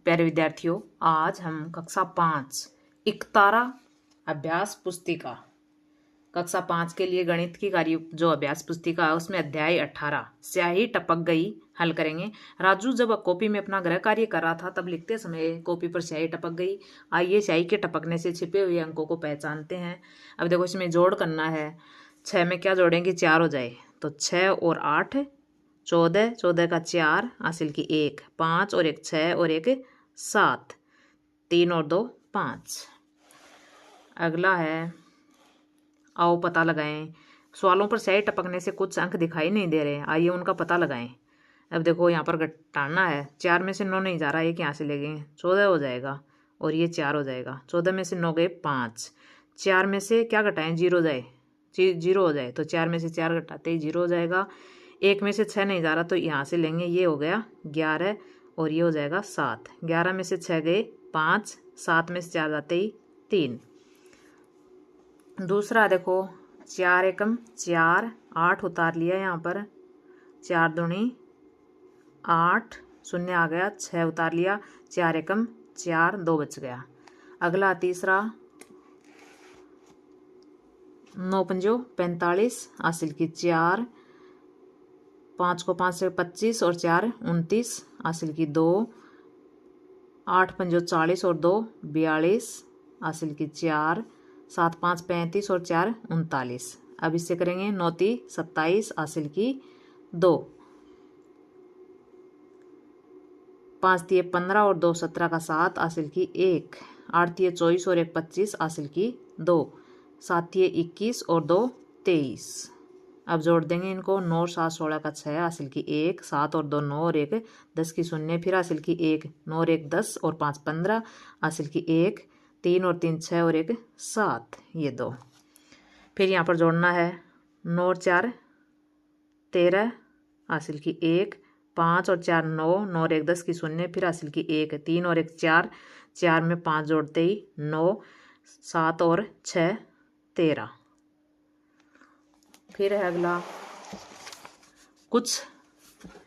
प्यारे विद्यार्थियों, आज हम कक्षा 5 इकतारा अभ्यास पुस्तिका कक्षा 5 के लिए गणित की कार्य जो अभ्यास पुस्तिका है उसमें अध्याय 18 स्याही टपक गई हल करेंगे। राजू जब कॉपी में अपना गृह कार्य कर रहा था तब लिखते समय कॉपी पर स्याही टपक गई। आइए स्याही के टपकने से छिपे हुए अंकों को पहचानते हैं। अब देखो इसमें जोड़ करना है। 6 में क्या जोड़ेंगे, 4 हो जाए तो 6 और 8 14, 14 का 4 हासिल की 1, 5 और 1 6 और 1 7, 3 और 2 5। अगला है आओ पता लगाएं। सवालों पर स्याही टपकने से कुछ अंक दिखाई नहीं दे रहे, आइए उनका पता लगाएं। अब देखो यहाँ पर घटाना है। 4 में से 9 नहीं जा रहा, एक यहाँ से ले गए 14 हो जाएगा और ये 4 हो जाएगा। 14 में से 9 गए 5। 4 में से क्या घटाएं, 0 जाए, 0 हो जाए तो 4 में से 4 घटाते ही 0 हो जाएगा। 1 में से 6 नहीं जा रहा तो यहाँ से लेंगे, ये हो गया 11 और ये हो जाएगा 7। 11 में से 6 गए 5, 7 में से 4 जाते ही 3। दूसरा देखो 4 एकम 4, 8 उतार लिया यहाँ पर, 4 दूनी 8, शून्य आ गया, 6 उतार लिया, 4 एकम 4, 2 बच गया। अगला तीसरा 9 पंजो 45 हासिल की 4, 5 को 5 से 25 और 4 29 हासिल की 2, 8 पंजो 40 और 2 42 हासिल की 4, 7 5 35 और 4 39। अब इससे करेंगे 9 3 27 हासिल की 2, 5 3 15 और 2 17 का 7 हासिल की 1, 8 3 24 और 1 25 हासिल की 2, 7 3 21 और 2 23। अब जोड़ देंगे इनको। 9 7 16 का 6 हासिल की 1, 7 और 2 9 और 1 10 की 0 फिर हासिल की 1, 9 और 1 10 और 5 15 हासिल की 1, 3 और 3 6 और 1 7, ये 2। फिर यहाँ पर जोड़ना है। 9 और 4 13 हासिल की 1, 5 और 4 9, 9 और 1 10 की 0 फिर हासिल की 1, 3 और 1 4, 4 में 5 जोड़ते ही 9, 7 और 6 13। फिर है अगला कुछ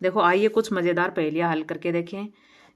देखो, आइए कुछ मज़ेदार पहेलियाँ हल करके देखें।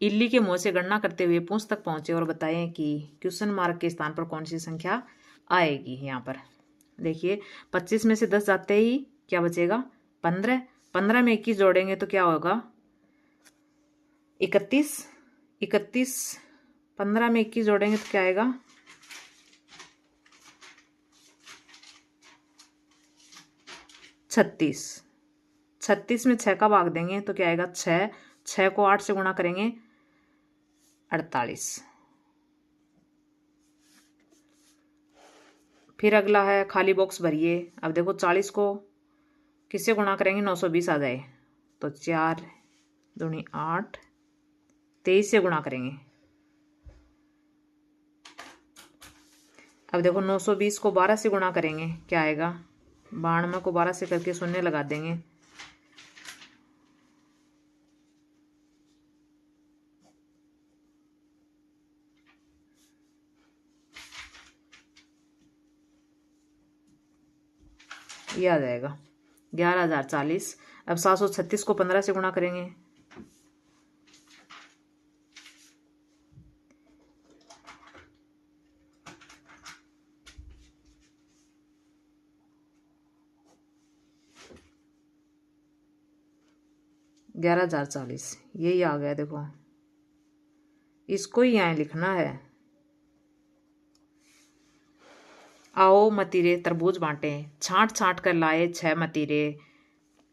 इल्ली के मुंह से गणना करते हुए पूंछ तक पहुंचे और बताएं कि क्वेश्चन मार्क के स्थान पर कौन सी संख्या आएगी। यहाँ पर देखिए 25 में से 10 जाते ही क्या बचेगा, 15। 15 में 21 जोड़ेंगे तो क्या होगा, 31। 31 15 में 21 जोड़ेंगे तो क्या आएगा, 36। 36 में 6 का भाग देंगे तो क्या आएगा, 6। 6 को 8 से गुणा करेंगे 48। फिर अगला है खाली बॉक्स भरिए। अब देखो 40 को किससे गुणा करेंगे, 920 आ जाए तो 4 दूनी 8, 23 से गुणा करेंगे। अब देखो 920 को 12 से गुणा करेंगे क्या आएगा, 92 को 12 से करके 0 लगा देंगे, ये आ जाएगा 11,040। अब 736 को 15 से गुणा करेंगे, ग्यारह 11,040, यही आ गया। देखो इसको ही यहाँ लिखना है। आओ मतीरे तरबूज बांटे, छांट छांट कर लाए 6 मतीरे,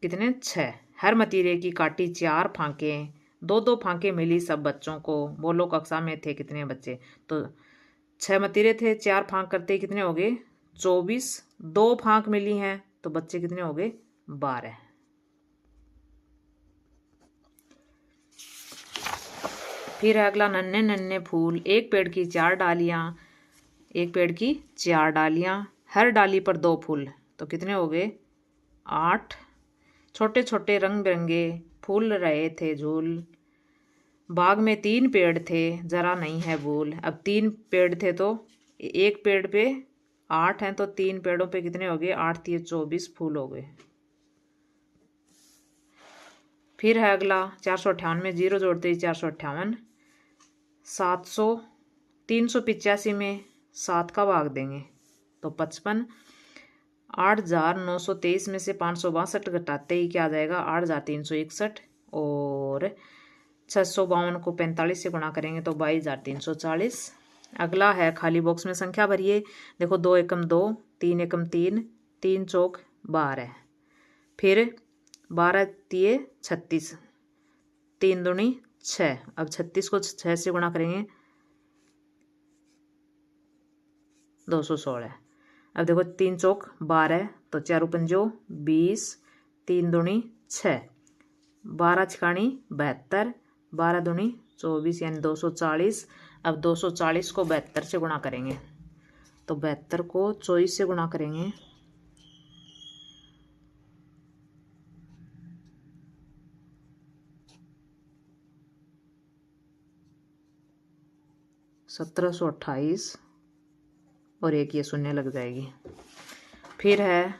कितने 6। हर मतीरे की काटी 4 फांकें, 2 फांकें मिली सब बच्चों को, बोलो कक्षा में थे कितने बच्चे। तो 6 मतीरे थे, 4 फांक करते कितने हो गए, 24। 2 फांक मिली हैं तो बच्चे कितने हो गए, 12। फिर अगला नन्हे नन्हे फूल, एक पेड़ की 4 डालियां, एक पेड़ की 4 डालियां, हर डाली पर 2 फूल तो कितने हो गए, 8। छोटे छोटे रंग बिरंगे फूल रहे थे झूल, बाग में 3 पेड़ थे जरा नहीं है भूल। अब 3 पेड़ थे तो एक पेड़ पे 8 हैं तो 3 पेड़ों पे कितने हो गए, 8 3 24 फूल हो गए। फिर है अगला 458 में 0 जोड़ते ही 458, 700 385 में 7 का भाग देंगे तो 55। 8,923 में से 562 घटाते ही क्या आ जाएगा 8,361। और 652 को 45 से गुणा करेंगे तो 22,340। अगला है खाली बॉक्स में संख्या भरिए। देखो 2 एकम 2, 3 एकम 3, 3 चौक 12, फिर 12 तिये 36, 3 दूनी 6। अब 36 को 6 से गुणा करेंगे 216। अब देखो 3 चौक 12, तो 4 पंजो 20, 3 दूनी 6, 12 छिकाणी 72, 12 दूनी 24 यानी 240। अब 240 को 72 से गुणा करेंगे तो 72 को 24 से गुणा करेंगे सत्रह 1728 और एक ये शून्य लग जाएगी। फिर है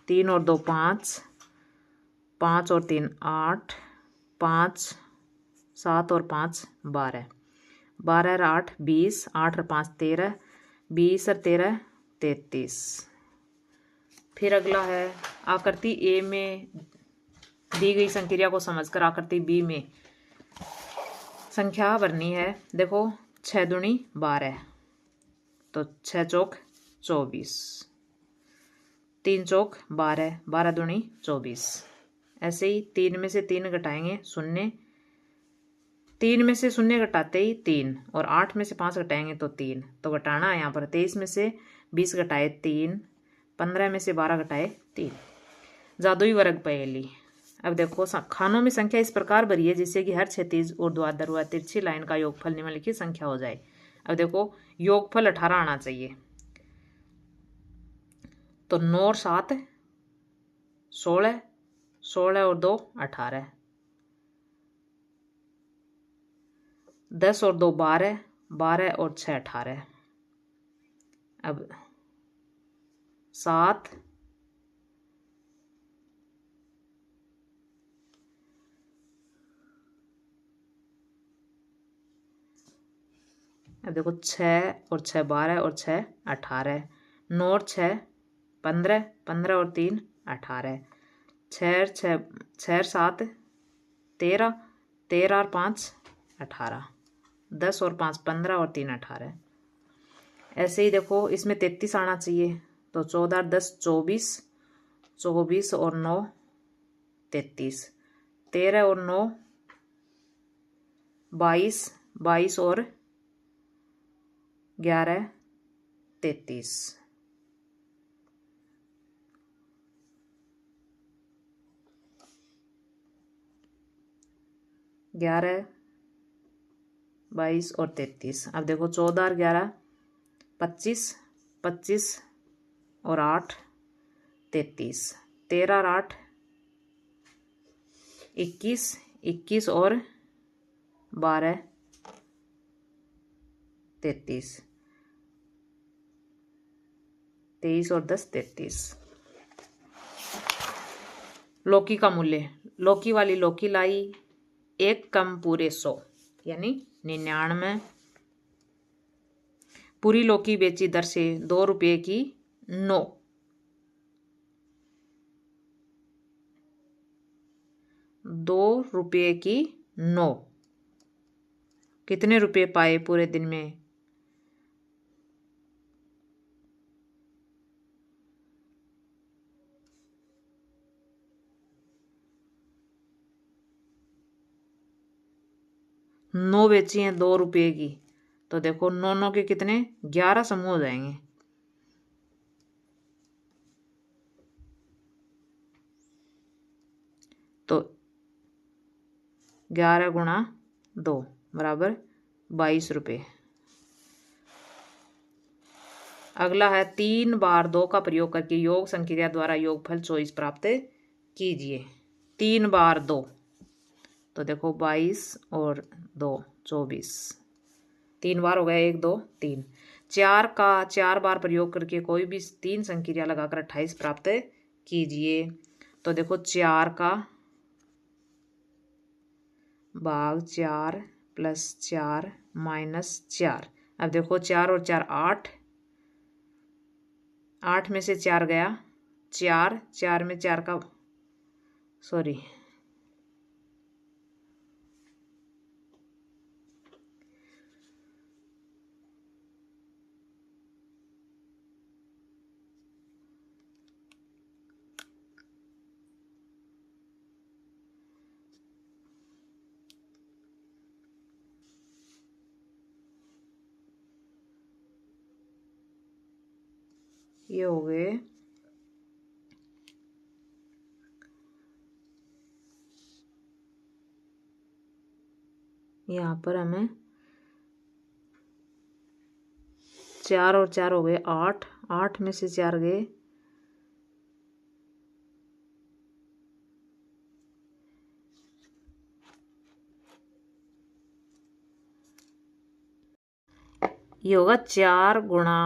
3 और 2 5, 5 और 3 8, 5 7 और 5 12, 12 और 8 20, 8 और 5 13, 20 और 13 33। फिर अगला है आकृति ए में दी गई संक्रिया को समझकर आकृति बी में संख्या भरनी है। देखो 6 दूनी 12, तो 6 चौक 24, 3 चौक 12, 12 दूनी 24। ऐसे ही 3 में से 3 घटाएंगे 0, 3 में से 0 घटाते ही 3, और 8 में से 5 घटाएंगे तो 3। तो घटाना है यहाँ पर 23 में से 20 घटाए 3, 15 में से 12 घटाए 3। जादुई वर्ग पहेली। अब देखो खानों में संख्या इस प्रकार भरी है जिससे कि हर क्षैतिज ऊर्ध्वाधर व तिरछी लाइन का योगफल निम्नलिखित संख्या हो जाए। अब देखो योगफल 18 आना चाहिए, तो 9 और 7 16, 16 और 2 18, 10 और 2 12, 12 और 6 18। अब 7 अब देखो 6 और 6 12 और 6 18, 9 और 6 15, 15 और 3 18, 6 और 7 13, 13 और 5 18, 10 और 5 15 और 3 18। ऐसे ही देखो इसमें 33 आना चाहिए, तो 14 और 10 24, 24 और 9 33, 13 और 9 22, 22 और 11 33। ग्यारह 22 और 33। अब देखो 14 और 11 25, 25 और 8 33, 13 और 8 21, 21 और 12 33, 23 और 10 33। लौकी का मूल्य। लौकी वाली लौकी लाई 1 कम पूरे 100 यानी 99। पूरी लौकी बेची दर से 2 रुपये की 9। 2 रुपये की 9 कितने रुपये पाए पूरे दिन में? नौ बेची हैं 2 रुपये की, तो देखो 9 9 के कितने 11 समूह हो जाएंगे। तो 11 गुणा 2 बराबर 22 रुपये। अगला है 3 बार 2 का प्रयोग करके योग संक्रिया द्वारा योगफल 24 प्राप्त कीजिए। 3 बार 2, तो देखो 22 और 2 24, 3 बार हो गया 1 2 3। 4 का 4 बार प्रयोग करके कोई भी 3 संक्रिया लगाकर 28 प्राप्त कीजिए। तो देखो 4 का भाग 4 प्लस 4 माइनस 4। अब देखो 4 और 4 8, 8 में से 4 गया, 4, 4 में 4 का सॉरी ये हो गए यहाँ पर हमें 4 और 4 हो गए 8, 8 में से 4 गए, ये होगा 4 गुणा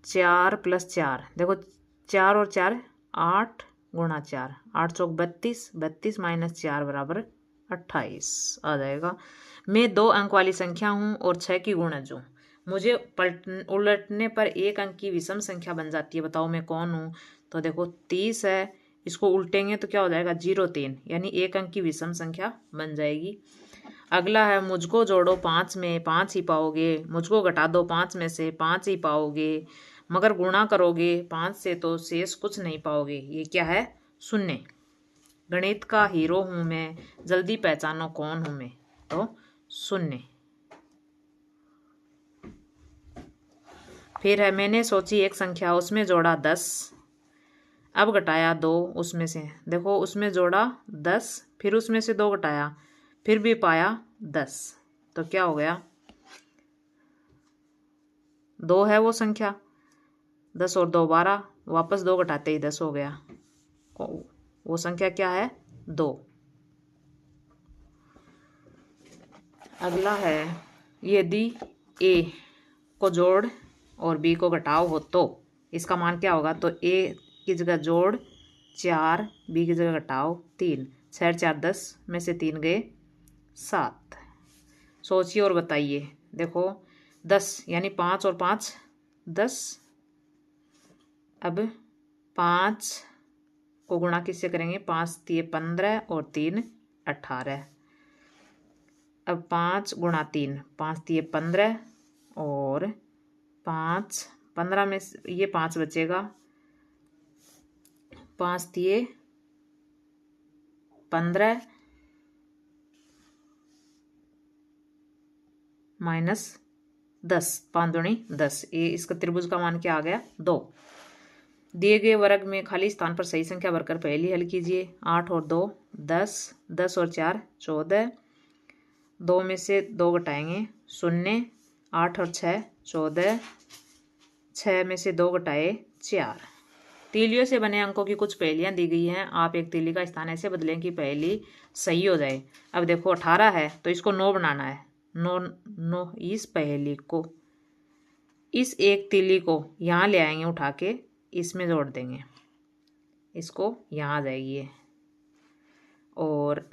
4 प्लस 4। देखो 4 और 4 8 गुणा 4, 8 चौक 32, 32 माइनस 4 बराबर 28 आ जाएगा। मैं 2 अंक वाली संख्या हूँ और 6 की गुणज हूँ। मुझे उलटने पर 1 अंक की विषम संख्या बन जाती है। बताओ मैं कौन हूँ? तो देखो 30 है, इसको उल्टेंगे तो क्या हो जाएगा 0 3, यानी 1 अंक की विषम संख्या बन जाएगी। अगला है मुझको जोड़ो 5 में 5 ही पाओगे, मुझको घटा दो 5 में से 5 ही पाओगे, मगर गुणा करोगे 5 से तो शेष कुछ नहीं पाओगे। ये क्या है? शून्य। गणित का हीरो हूं मैं, जल्दी पहचानो कौन हूं मैं। तो शून्य। फिर है मैंने सोची एक संख्या, उसमें जोड़ा 10, अब घटाया 2 उसमें से। देखो उसमें जोड़ा 10, फिर उसमें से 2 घटाया, फिर भी पाया 10। तो क्या हो गया? 2 है वो संख्या, 10 और 2 12, वापस 2 घटाते ही 10 हो गया। वो संख्या क्या है? 2। अगला है यदि a को जोड़ और b को घटाओ हो तो इसका मान क्या होगा? तो a की जगह जोड़ 4, b की जगह घटाओ 3, 6 4 10 में से 3 गए 7। सोचिए और बताइए। देखो 10 यानी 5 और 5 10। अब 5 को गुणा किससे करेंगे? 5 3 15 और 3 18। अब 5 गुणा 3, 5 3 15 और 5 15 में ये 5 बचेगा, 5 3 15 माइनस 10, 5 दूनी 10। ये इसका त्रिभुज का मान क्या आ गया? 2। दिए गए वर्ग में खाली स्थान पर सही संख्या भरकर पहली हल कीजिए। 8 और 2 10, 10 और 4 14, 2 में से 2 घटाएंगे 0, 8 और 6 14, 6 में से 2 घटाए 4। तीलियों से बने अंकों की कुछ पहेलियां दी गई हैं। आप एक तीली का स्थान ऐसे बदलें कि पहेली सही हो जाए। अब देखो 18 है तो इसको 9 बनाना है। 9 9 इस पहेली को, इस एक तीली को यहाँ ले आएंगे उठा के, इसमें जोड़ देंगे, इसको यहाँ आ जाएगी ये। और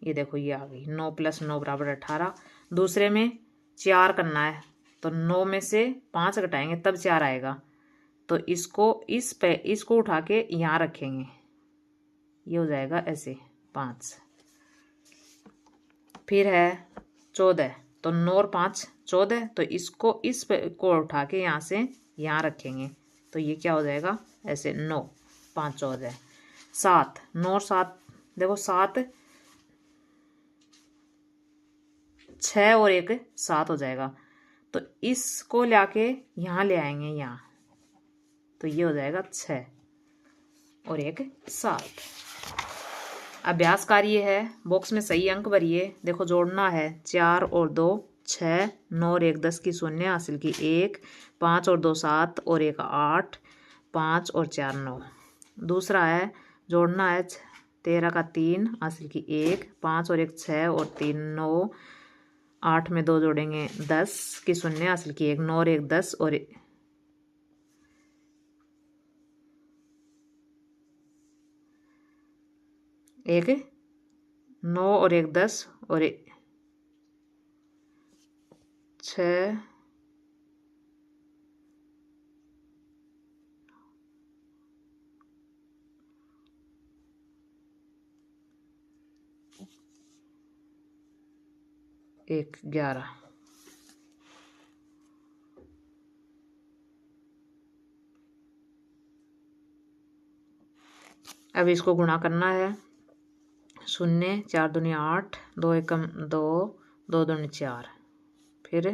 ये देखो ये आ गई 9 + 9 बराबर 18। दूसरे में 4 करना है तो 9 में से 5 घटाएंगे तब 4 आएगा। तो इसको उठा के यहाँ रखेंगे, ये हो जाएगा ऐसे 5। फिर है 14, तो 9 और 5 14, तो इसको उठा के यहाँ से यहाँ रखेंगे, तो ये क्या हो जाएगा? ऐसे 9 5 14। 7 9 और 7, देखो 7 6 और 1 7 हो जाएगा, तो इसको ले आके यहाँ ले आएंगे यहाँ, तो ये हो जाएगा 6 और 1 7। अभ्यास कार्य है, बॉक्स में सही अंक भरिए। देखो जोड़ना है 4 और 2 6, 9 और 1 10 की 0 हासिल की 1, 5 और 2 7 और 1 8, 5 और 4 9। दूसरा है जोड़ना है 13 का 3 हासिल की 1, 5 और 1 6 और 3 9, 8 में 2 जोड़ेंगे 10 की 0 हासिल की 1, 9 और 1 10 और 1 9 और 1 10 और 6 1 11। अब इसको गुणा करना है। 0 4 दूनी 8, 2 एकम 2, 2 दूनी 4। फिर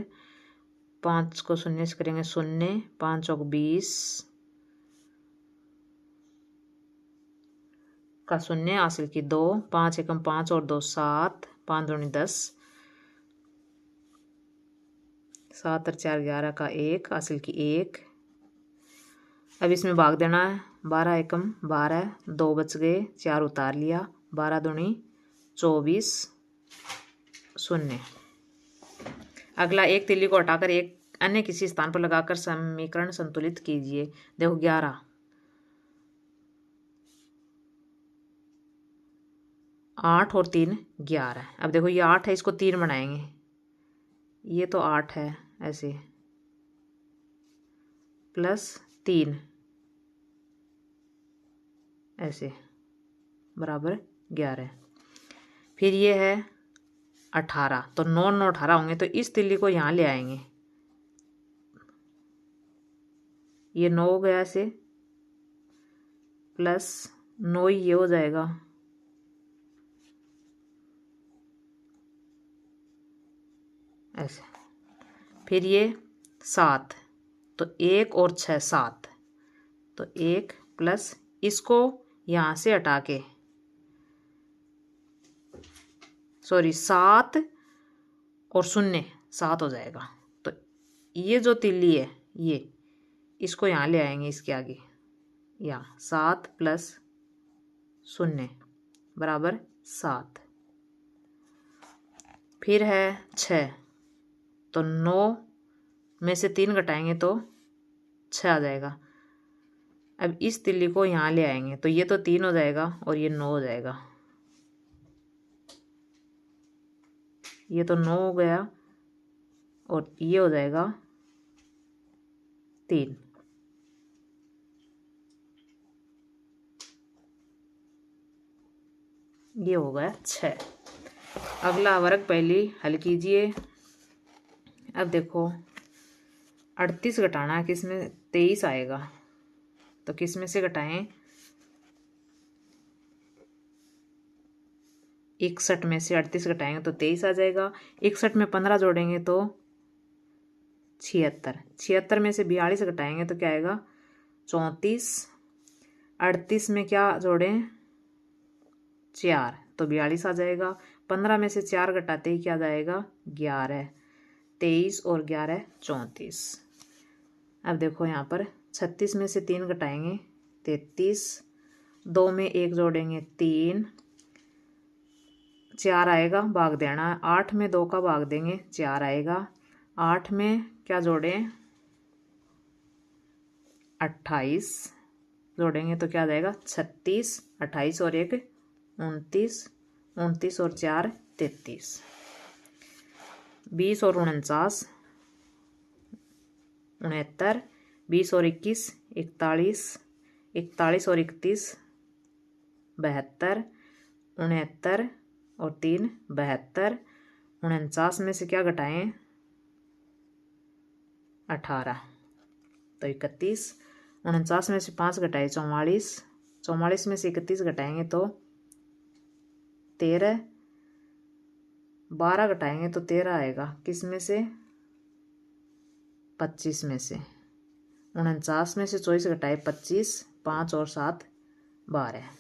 5 को 0 से करेंगे 0, 5 चौक 20 का 0 हासिल की 2, 5 एकम 5 और 2 7, 5 दूनी 10, 7 और 4 11 का 1 हासिल की 1। अब इसमें भाग देना है। 12 एकम 12, 2 बच गए, 4 उतार लिया, 12 दूनी 24 0। अगला एक तिल्ली को हटाकर एक अन्य किसी स्थान पर लगाकर समीकरण संतुलित कीजिए। देखो 11 8 और 3 11। अब देखो ये 8 है, इसको 3 बनाएंगे। ये तो 8 है ऐसे, प्लस 3 ऐसे बराबर 11। फिर ये है 18, तो 9 9 18 होंगे, तो इस तिल्ली को यहाँ ले आएंगे। ये 9 हो गया ऐसे, प्लस 9 ये हो जाएगा, ऐसे। फिर ये 7, तो 1 और 6 7, तो 1 प्लस इसको यहाँ से हटा के, सॉरी 7 और 0 7 हो जाएगा। तो ये जो तिल्ली है ये, इसको यहाँ ले आएंगे इसके आगे, यहाँ 7 प्लस 0 बराबर 7। फिर है 6, तो 9 में से 3 घटाएंगे तो 6 आ जाएगा। अब इस तिल्ली को यहाँ ले आएंगे, तो ये तो 3 हो जाएगा और ये 9 हो जाएगा। ये तो 9 हो गया और ये हो जाएगा 3। ये हो गया 6। अगला वर्ग पहली हल कीजिए। अब देखो 38 घटाना है, किसमें 23 आएगा, तो किस में से घटाएं, 61 में से 38 घटाएंगे तो 23 आ जाएगा। 61 में 15 जोड़ेंगे तो 76, 76 में से 42 घटाएंगे तो क्या आएगा 34। 38 में क्या जोड़ें 4, तो 42 आ जाएगा। 15 में से 4 घटाते ही क्या आ जाएगा 11, 23 और 11 34। अब देखो यहाँ पर 36 में से 3 घटाएंगे 33, 2 में 1 जोड़ेंगे 3, 4 आएगा, भाग देना है। 8 में 2 का भाग देंगे 4 आएगा। 8 में क्या जोड़ें 28 जोड़ेंगे तो क्या आ जाएगा 36, 28 और 1 29, 29 और 4 33, 20 और 49 69, 20 और 21 41, 41 और 31 72, 69 और 3 72। 49 में से क्या घटाएं 18, तो 31। 49 में से 5 घटाए 44, 44 में से 31 घटाएंगे तो 13, 12 घटाएंगे तो 13 आएगा, किस में से 25 में से। 49 में से 24 घटाए 25, 5 और 7 12।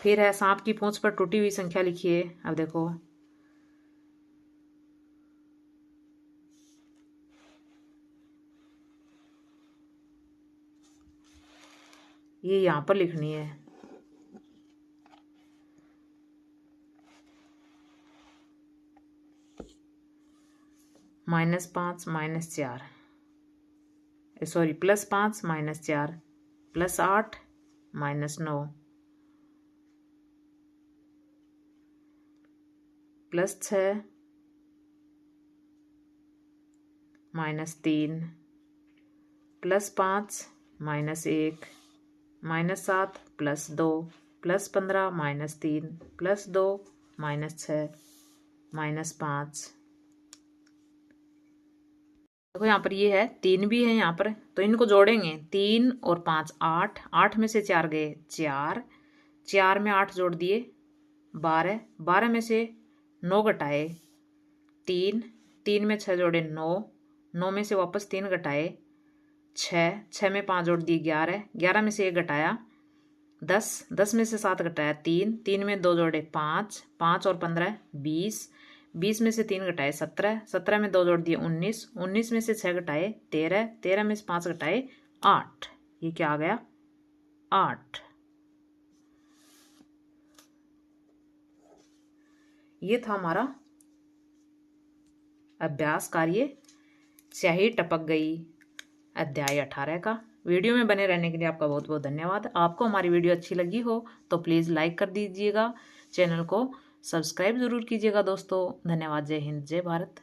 फिर है सांप की पूंछ पर टूटी हुई संख्या लिखिए। अब देखो ये यहाँ पर लिखनी है। -5 -4, सॉरी +5 -4 +8 -9 +6 -3 +5 -1 -7 +2 +15 -3 +2 -6 -5। देखो यहाँ पर ये है 3 भी है यहाँ पर, तो इनको जोड़ेंगे 3 और 5 8, 8 में से 4 गए 4, 4 में 8 जोड़ दिए 12, 12 में से 9 घटाए 3, 3 में 6 जोड़े 9, 9 में से वापस 3 घटाए 6, 6 में 5 जोड़ दिए 11, 11 में से 1 घटाया 10, 10 में से 7 घटाया 3, 3 में 2 जोड़े 5, 5 और 15 20, 20 में से 3 घटाए 17, 17 में 2 जोड़ दिए 19, 19 में से 6 घटाए 13, 13 में से 5 घटाए 8। ये क्या आ गया 8। ये था हमारा अभ्यास कार्य स्याही टपक गई अध्याय 18 का। वीडियो में बने रहने के लिए आपका बहुत बहुत धन्यवाद। आपको हमारी वीडियो अच्छी लगी हो तो प्लीज़ लाइक कर दीजिएगा, चैनल को सब्सक्राइब ज़रूर कीजिएगा दोस्तों। धन्यवाद। जय हिंद, जय भारत।